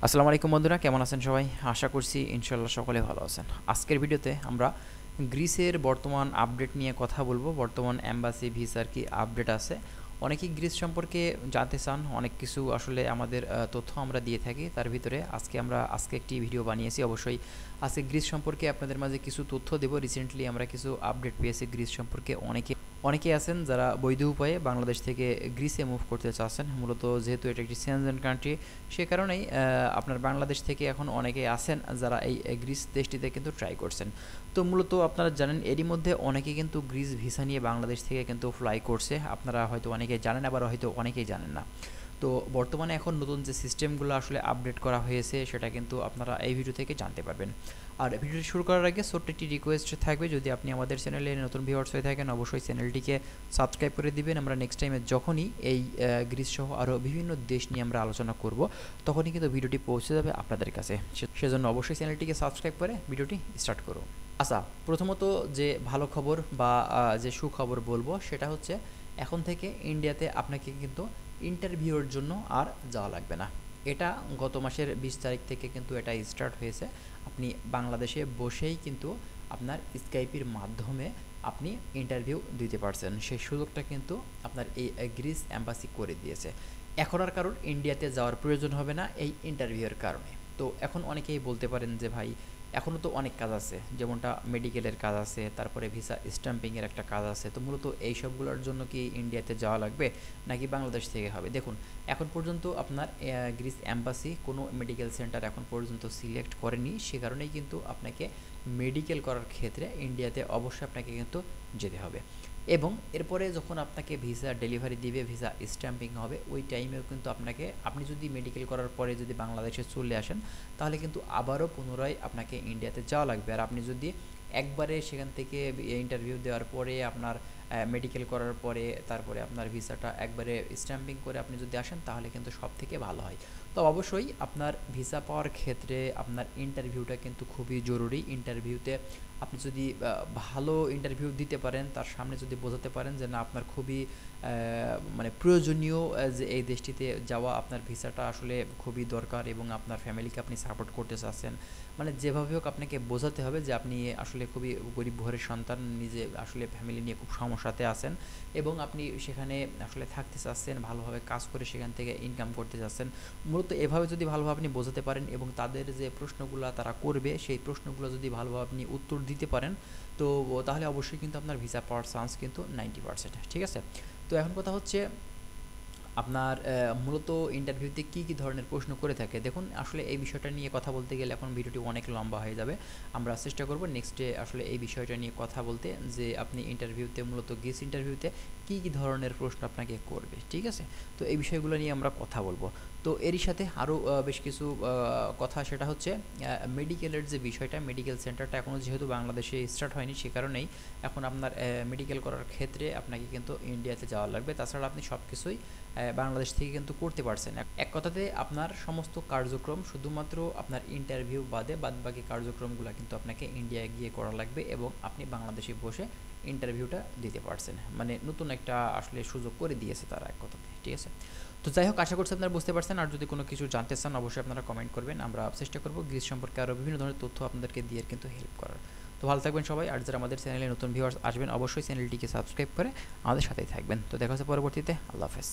আসসালামু আলাইকুম বন্ধুরা, কেমন আছেন সবাই? আশা করছি ইনশাল্লাহ সকলে ভালো আছেন। আজকের ভিডিওতে আমরা গ্রিসের বর্তমান আপডেট নিয়ে কথা বলবো। বর্তমান এম্বাসি ভিসার কি আপডেট আছে, অনেকেই গ্রিস সম্পর্কে জানতে চান, অনেক কিছু আসলে আমাদের তথ্য আমরা দিয়ে থাকি। তার ভিতরে আজকে একটি ভিডিও বানিয়েছি। অবশ্যই আজকে গ্রিস সম্পর্কে আপনাদের মাঝে কিছু তথ্য দেব। রিসেন্টলি আমরা কিছু আপডেট পেয়েছি গ্রিস সম্পর্কে। অনেকেই আছেন যারা বৈধ উপায়ে বাংলাদেশ থেকে গ্রিসে মুভ করতে চাচ্ছেন। মূলত যেহেতু এটা একটি সেনজেন কান্ট্রি, সে কারণেই আপনার বাংলাদেশ থেকে এখন অনেকেই আছেন যারা এই গ্রিস দেশটিতে কিন্তু ট্রাই করছেন। তো মূলত আপনারা জানেন এরই মধ্যে অনেকেই কিন্তু গ্রিস ভিসা নিয়ে বাংলাদেশ থেকে কিন্তু ফ্লাই করছে। আপনারা হয়তো অনেকেই জানেন, আবার হয়তো অনেকেই জানেন না। তো বর্তমানে এখন নতুন যে সিস্টেমগুলো আসলে আপডেট করা হয়েছে সেটা কিন্তু আপনারা এই ভিডিও থেকে জানতে পারবেন। আর ভিডিওটি শুরু করার আগে ছোট্ট একটি রিকোয়েস্ট থাকবে, যদি আপনি আমাদের চ্যানেলে নতুন ভিউয়ার্স হয়ে থাকেন অবশ্যই চ্যানেলটিকে সাবস্ক্রাইব করে দিবেন। আমরা নেক্সট টাইমে যখনই এই গ্রিস সহ আরও বিভিন্ন দেশ নিয়ে আমরা আলোচনা করব, তখনই কিন্তু ভিডিওটি পৌঁছে যাবে আপনাদের কাছে। সেজন্য অবশ্যই চ্যানেলটিকে সাবস্ক্রাইব করে ভিডিওটি স্টার্ট করুন। আচ্ছা, প্রথমত যে ভালো খবর বা যে সুখবর বলবো সেটা হচ্ছে, এখন থেকে ইন্ডিয়াতে আপনাকে কিন্তু ইন্টারভিউর জন্য আর যাওয়া লাগবে না। এটা গত মাসের 20 তারিখ থেকে কিন্তু এটা স্টার্ট হয়েছে। আপনি বাংলাদেশে বসেই কিন্তু আপনার স্কাইপের মাধ্যমে আপনি ইন্টারভিউ দিতে পারছেন। সেই সুযোগটা কিন্তু আপনার এই গ্রিস এম্বাসি করে দিয়েছে। এখন আর কারোর ইন্ডিয়াতে যাওয়ার প্রয়োজন হবে না এই ইন্টারভিউয়ের কারণে। তো এখন অনেকেই বলতে পারেন যে ভাই, এখনও তো অনেক কাজ আছে, যেমনটা মেডিকেলের কাজ আছে, তারপরে ভিসা স্ট্যাম্পিংয়ের একটা কাজ আছে। তো মূলত এই সবগুলোর জন্য কি ইন্ডিয়াতে যাওয়া লাগবে নাকি বাংলাদেশ থেকে হবে? দেখুন, এখন পর্যন্ত আপনার গ্রিস এম্বাসি কোনো মেডিকেল সেন্টার এখন পর্যন্ত সিলেক্ট করেনি। সে কারণেই কিন্তু আপনাকে মেডিকেল করার ক্ষেত্রে ইন্ডিয়াতে অবশ্যই আপনাকে কিন্তু যেতে হবে। এবং এরপরে যখন আপনাকে ভিসা ডেলিভারি দিবে, ভিসা স্ট্যাম্পিং হবে, ওই টাইমেও কিন্তু আপনি যদি মেডিকেল করার পরে যদি বাংলাদেশে চলে আসেন, তাহলে কিন্তু আবারও পুনরায় আপনাকে ইন্ডিয়াতে যাওয়া লাগবে। আর আপনি যদি একবারে সেখান থেকে ইন্টারভিউ দেওয়ার পরে আপনার মেডিকেল করার পরে তারপরে আপনার ভিসাটা একবারে স্ট্যাম্পিং করে আপনি যদি আসেন, তাহলে কিন্তু সব থেকে ভালো হয়। তো অবশ্যই আপনার ভিসা পাওয়ার ক্ষেত্রে আপনার ইন্টারভিউটা কিন্তু খুবই জরুরি। ইন্টারভিউতে আপনি যদি ভালো ইন্টারভিউ দিতে পারেন, তার সামনে যদি বোঝাতে পারেন যে না, আপনার খুবই মানে প্রয়োজনীয় যে এই দেশটিতে যাওয়া, আপনার ভিসাটা আসলে খুবই দরকার এবং আপনার ফ্যামিলিকে আপনি সাপোর্ট করতে চাচ্ছেন, মানে যেভাবে হোক আপনাকে বোঝাতে হবে যে আপনি আসলে খুবই গরিব ঘরের সন্তান, নিজে আসলে ফ্যামিলি নিয়ে খুব সমস্যাতে আছেন এবং আপনি সেখানে আসলে থাকতে চাচ্ছেন, ভালোভাবে কাজ করে সেখান থেকে ইনকাম করতে চাচ্ছেন। মূলত এভাবে যদি ভালোভাবে আপনি বোঝাতে পারেন এবং তাদের যে প্রশ্নগুলো তারা করবে সেই প্রশ্নগুলো যদি ভালোভাবে আপনি উত্তর দিতে পারেন, তো তাহলে অবশ্যই কিন্তু আপনার ভিসা পাওয়ার চান্স কিন্তু 90%। ঠিক আছে? তো এখন কথা হচ্ছে, আপনার মূলত ইন্টারভিউতে কী ধরনের প্রশ্ন করে থাকে। দেখুন, আসলে এই বিষয়টা নিয়ে কথা বলতে গেলে এখন ভিডিওটি অনেক লম্বা হয়ে যাবে। আমরা চেষ্টা করব নেক্সটে আসলে এই বিষয়টা নিয়ে কথা বলতে, যে আপনি ইন্টারভিউতে মূলত গেস ইন্টারভিউতে কী ধরনের প্রশ্ন আপনাকে করবে। ঠিক আছে? তো এই বিষয়গুলো নিয়ে আমরা কথা বলবো। তো এরই সাথে আরও বেশ কিছু কথা, সেটা হচ্ছে মেডিকেলের যে বিষয়টা, মেডিকেল সেন্টারটা এখনও যেহেতু বাংলাদেশে স্টার্ট হয়নি, সে কারণেই এখন আপনার মেডিকেল করার ক্ষেত্রে আপনাকে কিন্তু ইন্ডিয়াতে যাওয়া লাগবে। তাছাড়া আপনি সব কিছুই বাংলাদেশ থেকে কিন্তু করতে পারছেন। এক কথাতে আপনার সমস্ত কার্যক্রম শুধুমাত্র আপনার ইন্টারভিউ বাদবাকি কার্যক্রমগুলো কিন্তু আপনাকে ইন্ডিয়ায় গিয়ে করা লাগবে এবং আপনি বাংলাদেশে বসে ইন্টারভিউটা দিতে পারছেন। মানে নতুন একটা আসলে সুযোগ করে দিয়েছে তারা, এক কথাতে। ঠিক আছে? তো যাই হোক, আশা করছি আপনারা বুঝতে পারছেন। আর যদি কোনো কিছু জানতে চান অবশ্যই আপনারা কমেন্ট করবেন। আমরা চেষ্টা করব গ্রিস সম্পর্কে আরও বিভিন্ন ধরনের তথ্য আপনাদেরকে দিয়ে কিন্তু হেল্প করার। তো ভালো থাকবেন সবাই। আর যারা আমাদের চ্যানেলে নতুন ভিউয়ার্স আসবেন, অবশ্যই চ্যানেলটিকে সাবস্ক্রাইব করে আমাদের সাথেই থাকবেন। তো দেখা হচ্ছে পরবর্তীতে। আল্লাহ হাফেজ।